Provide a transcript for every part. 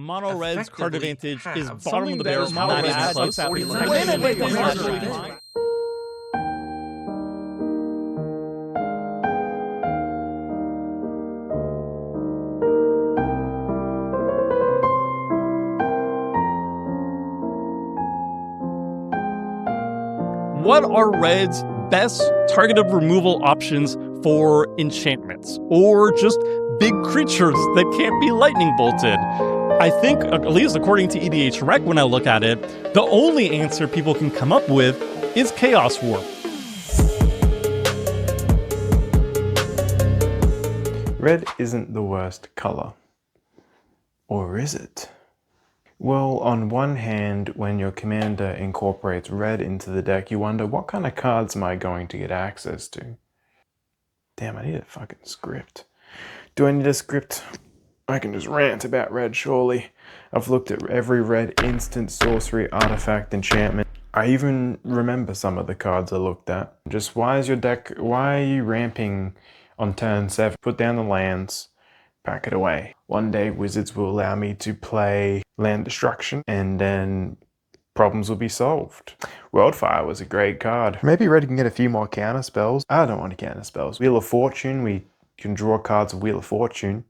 Mono Red's card advantage is have. bottom of the barrel, Mono not Red even has close. like 40 Wait, what are Red's best targeted removal options for enchantments or just big creatures that can't be lightning bolted? I think, at least according to EDH Rec, when I look at it, the only answer people can come up with is Chaos Warp. Red isn't the worst color. Or is it? Well, on one hand, when your commander incorporates red into the deck, you wonder, what kind of cards am I going to get access to? Damn, I need a fucking script. Do I need a script? I can just rant about red, surely. I've looked at every red instant, sorcery, artifact, enchantment. I even remember some of the cards I looked at. Just why are you ramping on turn 7? Put down the lands, pack it away. One day Wizards will allow me to play land destruction and then problems will be solved. Worldfire was a great card. Maybe red can get a few more counter spells. I don't want to counter spells. Wheel of Fortune, we can draw cards of Wheel of Fortune.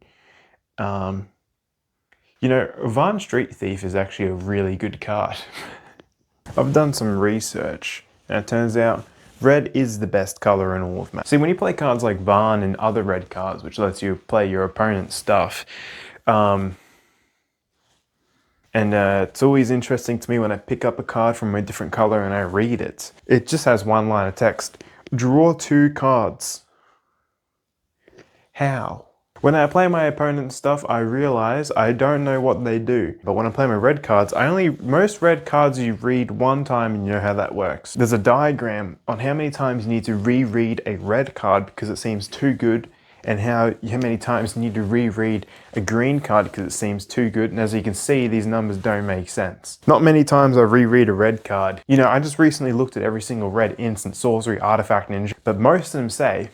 You know, Van Street Thief is actually a really good card. I've done some research and it turns out red is the best color in all of Magic. See, when you play cards like Van and other red cards, which lets you play your opponent's stuff, it's always interesting to me when I pick up a card from a different color and I read it. It just has one line of text. Draw 2 cards. How? When I play my opponent's stuff, I realize I don't know what they do. But when I play my red cards, most red cards you read one time and you know how that works. There's a diagram on how many times you need to reread a red card because it seems too good, and how many times you need to reread a green card because it seems too good. And as you can see, these numbers don't make sense. Not many times I reread a red card. You know, I just recently looked at every single red instant, sorcery, artifact, ninja, but most of them say,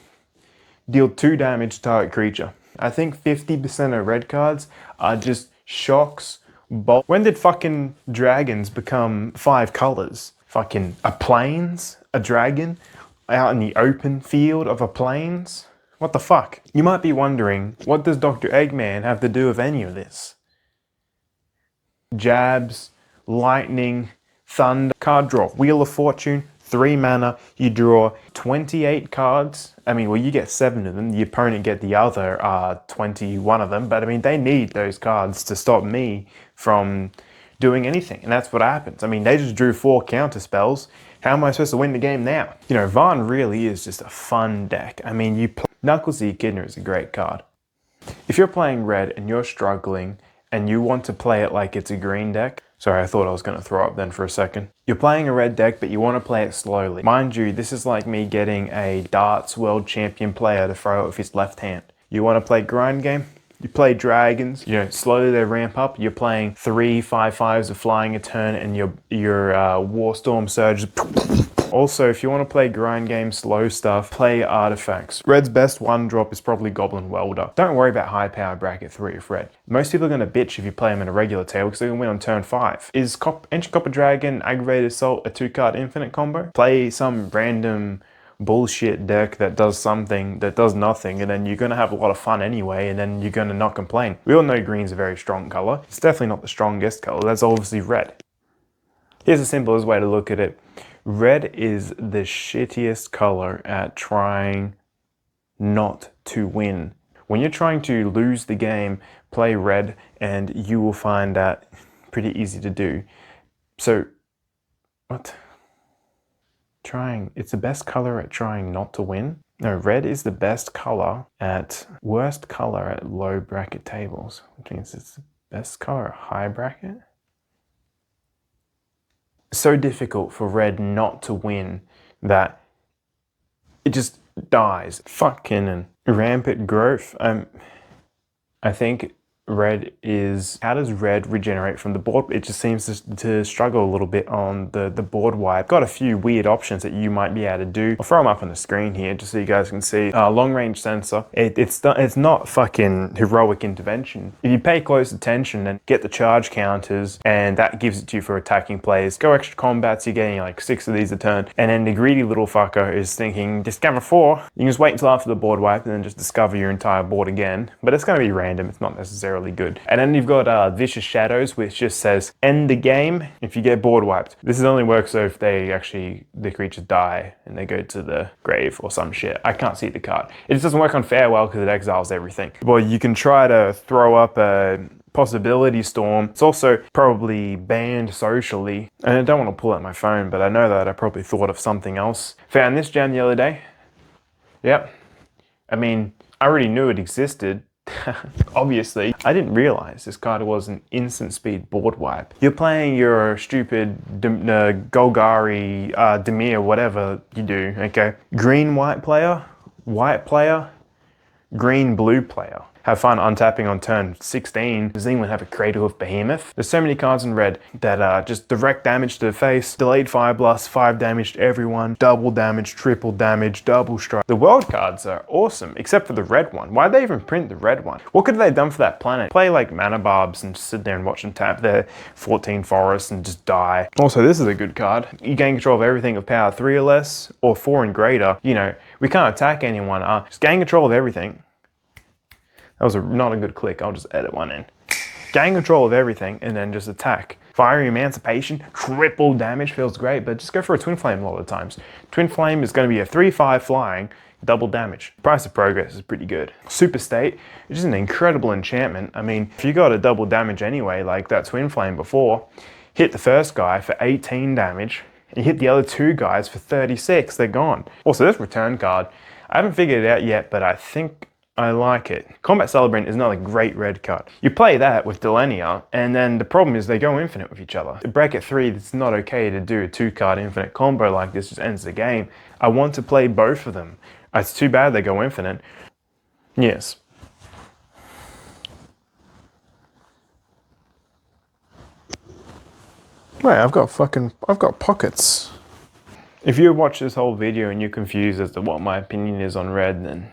deal 2 damage to target creature. I think 50% of red cards are just shocks, bolts. When did fucking dragons become 5 colors? Fucking a plains, a dragon, out in the open field of a plains? What the fuck? You might be wondering, what does Dr. Eggman have to do with any of this? Jabs, lightning, thunder, card draw, Wheel of Fortune, 3 mana, you draw 28 cards. I mean, well, you get 7 of them, the opponent get the other 21 of them, but I mean, they need those cards to stop me from doing anything, and that's what happens. I mean, they just drew 4 counter spells. How am I supposed to win the game now? You know, Van really is just a fun deck. I mean, Knuckles the Echidna is a great card. If you're playing red and you're struggling and you want to play it like it's a green deck, sorry, I thought I was going to throw up then for a second. You're playing a red deck, but you want to play it slowly. Mind you, this is like me getting a darts world champion player to throw it with his left hand. You want to play grind game? You play dragons, you know, slowly they ramp up. You're playing 3 5/5s of flying a turn and your Warstorm Surge. Also, if you want to play grind game, slow stuff, play artifacts. Red's best 1-drop is probably Goblin Welder. Don't worry about high power bracket 3 of red. Most people are going to bitch if you play them in a regular table because they're going to win on turn 5. Is Ancient Copper Dragon, Aggravated Assault a 2-card infinite combo? Play some random bullshit deck that does something that does nothing, and then you're going to have a lot of fun anyway, and then you're going to not complain. We all know green's a very strong color. It's definitely not the strongest color. That's obviously red. Here's the simplest way to look at it. Red is the shittiest color at trying not to win. When you're trying to lose the game, play red and you will find that pretty easy to do. So, what? It's the best color at trying not to win? No, red is the best color at, worst color at low bracket tables, which means it's the best color at high bracket? So difficult for red not to win that it just dies. Fucking rampant growth. I think red is, how does red regenerate from the board? It just seems to struggle a little bit on the board wipe. Got a few weird options that you might be able to do. I'll throw them up on the screen here just so you guys can see. Long range sensor. It's not fucking heroic intervention. If you pay close attention and get the charge counters, and that gives it to you for attacking plays. Go extra combats, you're getting like 6 of these a turn. And then the greedy little fucker is thinking, discover 4. You can just wait until after the board wipe and then just discover your entire board again. But it's going to be random, it's not necessarily good. And then you've got Vicious Shadows, which just says, end the game if you get board wiped. This only works so if the creatures die and they go to the grave or some shit. I can't see the card. It just doesn't work on Farewell because it exiles everything. Well, you can try to throw up a Possibility Storm. It's also probably banned socially. And I don't want to pull out my phone, but I know that I probably thought of something else. Found this gem the other day. Yep. I mean, I already knew it existed. Obviously. I didn't realize this card was an instant speed board wipe. You're playing your stupid Golgari, Dimir, whatever you do, okay? Green-white player, green-blue player. Have fun untapping on turn 16. Does anyone have a Cradle of Behemoth? There's so many cards in red that are just direct damage to the face, delayed Fire Blast, 5 damage to everyone, double damage, triple damage, double strike. The world cards are awesome, except for the red one. Why'd they even print the red one? What could they have done for that planet? Play like Mana Barbs and just sit there and watch them tap their 14 forests and just die. Also, this is a good card. You gain control of everything of power 3 or less, or 4 and greater. You know, we can't attack anyone. Just gain control of everything. That was not a good click. I'll just edit one in. Gain control of everything and then just attack. Fiery Emancipation, triple damage, feels great, but just go for a Twin Flame a lot of the times. Twin Flame is going to be a 3/5 flying, double damage. Price of Progress is pretty good. Super State, which is an incredible enchantment. I mean, if you got a double damage anyway, like that Twin Flame before, hit the first guy for 18 damage, and you hit the other 2 guys for 36, they're gone. Also, this return card, I haven't figured it out yet, but I think I like it. Combat Celebrant is another great red card. You play that with Delenia, and then the problem is they go infinite with each other. To break at 3, it's not okay to do a 2-card infinite combo like this, just ends the game. I want to play both of them. It's too bad they go infinite. Yes. Wait, I've got pockets. If you watch this whole video and you're confused as to what my opinion is on red, then